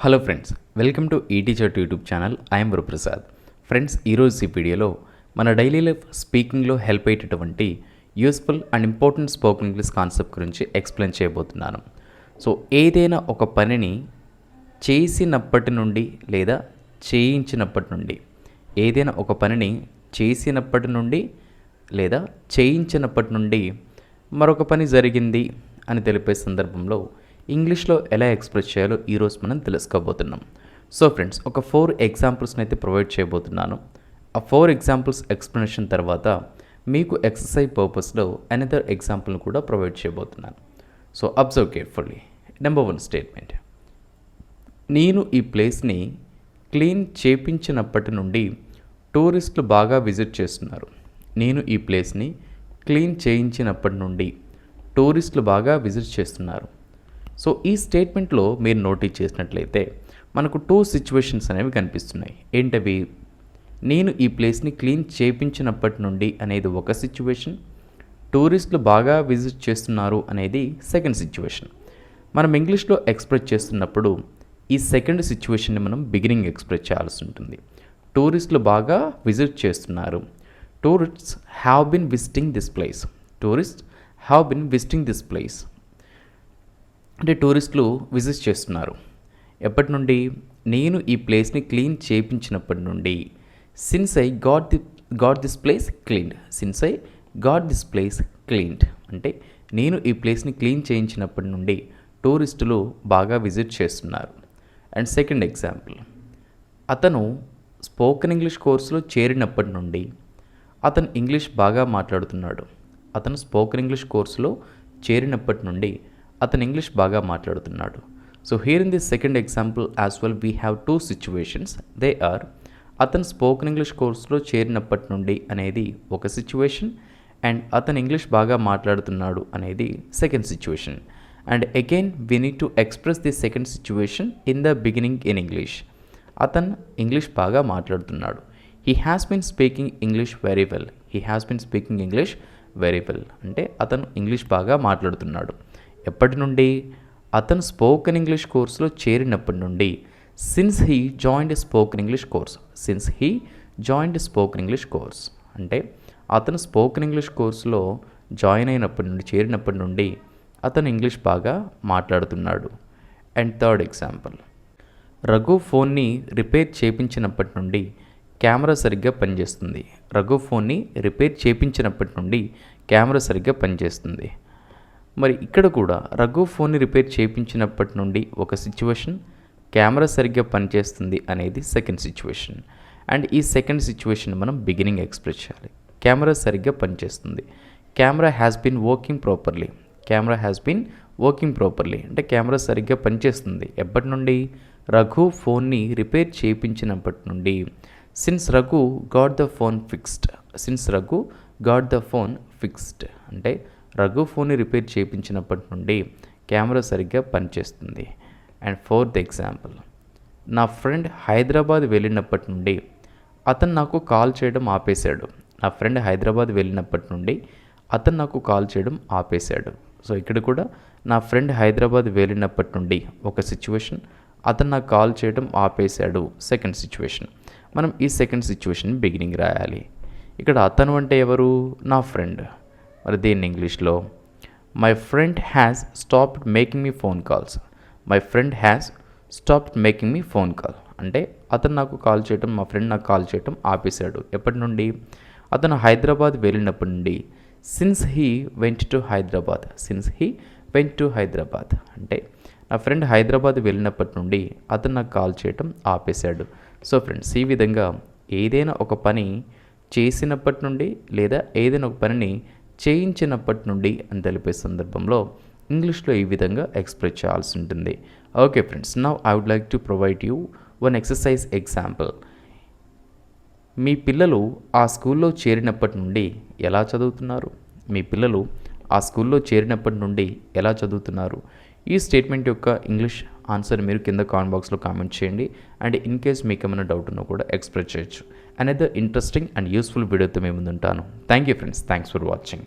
Hello friends, welcome to eteacher YouTube channel. I'm Guruprasad. Friends, ఈరోజు ఈ వీడియోలో మన డైలీ లైఫ్ స్పీకింగ్లో హెల్ప్ అయ్యేటటువంటి useful and important spoken English concept గురించి ఎక్స్ప్లెయిన్ చేయబోతున్నాను. సో ఏదైనా ఒక పనిని చేసినప్పటి నుండి లేదా చేయించినప్పటి నుండి, ఏదైనా ఒక పనిని చేసినప్పటి నుండి లేదా చేయించినప్పటి నుండి మరొక పని జరిగింది అని తెలిపే సందర్భంలో ఇంగ్లీష్లో ఎలా ఎక్స్ప్రెస్ చేయాలో ఈరోజు మనం తెలుసుకోబోతున్నాం. సో ఫ్రెండ్స్, ఒక 4 ఎగ్జాంపుల్స్ని అయితే ప్రొవైడ్ చేయబోతున్నాను. ఆ 4 ఎగ్జాంపుల్స్ ఎక్స్ప్లెనేషన్ తర్వాత మీకు ఎక్సర్సైజ్ పర్పస్లో అనదర్ ఎగ్జాంపుల్ని కూడా ప్రొవైడ్ చేయబోతున్నాను. So observe carefully. Number 1 statement: నేను ఈ ప్లేస్ని క్లీన్ చేపించినప్పటి నుండి టూరిస్టులు బాగా విజిట్ చేస్తున్నారు. నేను ఈ ప్లేస్ని క్లీన్ చేయించినప్పటి నుండి టూరిస్టులు బాగా విజిట్ చేస్తున్నారు. సో ఈ స్టేట్మెంట్లో మీరు నోటీస్ చేసినట్లయితే మనకు 2 సిచ్యువేషన్స్ అనేవి కనిపిస్తున్నాయి. ఏంటవి? నేను ఈ ప్లేస్ని క్లీన్ చేయించినప్పటి నుండి అనేది ఒక సిచ్యువేషన్, టూరిస్టులు బాగా విజిట్ చేస్తున్నారు అనేది సెకండ్ సిచ్యువేషన్. మనం ఇంగ్లీష్లో ఎక్స్ప్రెస్ చేస్తున్నప్పుడు ఈ సెకండ్ సిచ్యువేషన్ని మనం బిగినింగ్ ఎక్స్ప్రెస్ చేయాల్సి ఉంటుంది. టూరిస్టులు బాగా విజిట్ చేస్తున్నారు. Tourists have been visiting this place. Tourist have been visiting this place అంటే టూరిస్టులు విజిట్ చేస్తున్నారు. ఎప్పటి నుండి? నేను ఈ ప్లేస్ని క్లీన్ చేయించినప్పటి నుండి. Since I got this place cleaned. Since I got this place cleaned అంటే నేను ఈ ప్లేస్ని క్లీన్ చేయించినప్పటి నుండి టూరిస్టులు బాగా విజిట్ చేస్తున్నారు. అండ్ సెకండ్ ఎగ్జాంపుల్: అతను స్పోకెన్ ఇంగ్లీష్ కోర్సులో చేరినప్పటి నుండి అతను ఇంగ్లీష్ బాగా మాట్లాడుతున్నాడు. అతను స్పోకెన్ ఇంగ్లీష్ కోర్సులో చేరినప్పటి నుండి అతను ఇంగ్లీష్ బాగా మాట్లాడుతున్నాడు. So here in this second example as well we have 2 situations. They are అతను స్పోకెన్ ఇంగ్లీష్ కోర్సులో చేరినప్పటి నుండి అనేది ఒక సిచ్యువేషన్, అండ్ అతను ఇంగ్లీష్ బాగా మాట్లాడుతున్నాడు అనేది second situation. And again we need to express the second situation in the beginning in English. అతను ఇంగ్లీష్ బాగా మాట్లాడుతున్నాడు. He has been speaking English very well. He has been speaking English very well అంటే అతను English బాగా మాట్లాడుతున్నాడు. ఎప్పటి నుండి? అతను స్పోకెన్ ఇంగ్లీష్ కోర్సులో చేరినప్పటి నుండి. Since he joined spoken English course. Since he joined spoken English course అంటే అతను స్పోకెన్ ఇంగ్లీష్ కోర్సులో జాయిన్ అయినప్పటి నుండి, చేరినప్పటి నుండి అతను ఇంగ్లీష్ బాగా మాట్లాడుతున్నాడు. అండ్ థర్డ్ ఎగ్జాంపుల్: రఘు ఫోన్ని రిపేర్ చేయించినప్పటి నుండి కెమెరా సరిగ్గా పనిచేస్తుంది. రఘు ఫోన్ని రిపేర్ చేయించినప్పటి నుండి కెమెరా సరిగ్గా పనిచేస్తుంది. మరి ఇక్కడ కూడా రఘు ఫోన్ని రిపేర్ చేయించినప్పటి నుండి ఒక సిచ్యువేషన్, కెమెరా సరిగ్గా పనిచేస్తుంది అనేది సెకండ్ సిచ్యువేషన్. అండ్ ఈ సెకండ్ సిచ్యువేషన్ మనం బిగినింగ్ ఎక్స్ప్రెస్ చేయాలి. కెమెరా సరిగ్గా పనిచేస్తుంది. Camera has been working properly. Camera has been working properly అంటే కెమెరా సరిగ్గా పనిచేస్తుంది. ఎప్పటి నుండి? రఘు ఫోన్ని రిపేర్ చేయించినప్పటి నుండి. Since Raghu got the phone fixed. Since Raghu got the phone fixed అంటే రఘు ఫోన్ని రిపేర్ చేయించినప్పటి నుండి కెమెరా సరిగ్గా పనిచేస్తుంది. అండ్ ఫోర్త్ ఎగ్జాంపుల్: నా ఫ్రెండ్ హైదరాబాద్ వెళ్ళినప్పటి నుండి అతను నాకు కాల్ చేయడం ఆపేశాడు. నా ఫ్రెండ్ హైదరాబాద్ వెళ్ళినప్పటి నుండి అతను నాకు కాల్ చేయడం ఆపేశాడు. సో ఇక్కడ కూడా నా ఫ్రెండ్ హైదరాబాద్ వెళ్ళినప్పటి నుండి ఒక సిచ్యువేషన్, అతను నాకు కాల్ చేయడం ఆపేశాడు సెకండ్ సిచ్యువేషన్. మనం ఈ సెకండ్ సిచ్యువేషన్ బిగినింగ్ రాయాలి. ఇక్కడ అతను అంటే ఎవరు? నా ఫ్రెండ్. మరి దీన్ని ఇంగ్లీష్లో my friend has stopped making me phone calls. My friend has stopped making me phone call అంటే అతను నాకు కాల్ చేయటం, మా ఫ్రెండ్ నాకు కాల్ చేయటం ఆపేశాడు. ఎప్పటి నుండి? అతను హైదరాబాద్ వెళ్ళినప్పటి నుండి. Since he went to Hyderabad. Since he went to Hyderabad అంటే నా ఫ్రెండ్ హైదరాబాద్ వెళ్ళినప్పటి నుండి అతను నాకు కాల్ చేయటం ఆపేశాడు. సో ఫ్రెండ్స్, ఈ విధంగా ఏదైనా ఒక పని చేసినప్పటి నుండి లేదా ఏదైనా ఒక పనిని చేయించినప్పటి నుండి అని తెలిపే సందర్భంలో ఇంగ్లీష్లో ఈ విధంగా ఎక్స్ప్రెస్ చేయాల్సి ఉంటుంది. Okay friends, now I would like to provide you one exercise example. మీ పిల్లలు ఆ స్కూల్లో చేరినప్పటి నుండి ఎలా చదువుతున్నారు? మీ పిల్లలు ఆ స్కూల్లో చేరినప్పటి నుండి ఎలా చదువుతున్నారు? ఈ స్టేట్మెంట్ యొక్క ఇంగ్లీష్ ఆన్సర్ మీరు కింద కామెంట్ బాక్స్లో కామెంట్ చేయండి. అండ్ ఇన్ కేస్ మీకు ఏమైనా డౌట్ ఉన్నా కూడా ఎక్స్ప్రెస్ చేయొచ్చు. అనదర్ ఇంట్రెస్టింగ్ అండ్ యూస్ఫుల్ వీడియోతో మేము ముందుంటాను. Thank you friends. Thanks for watching.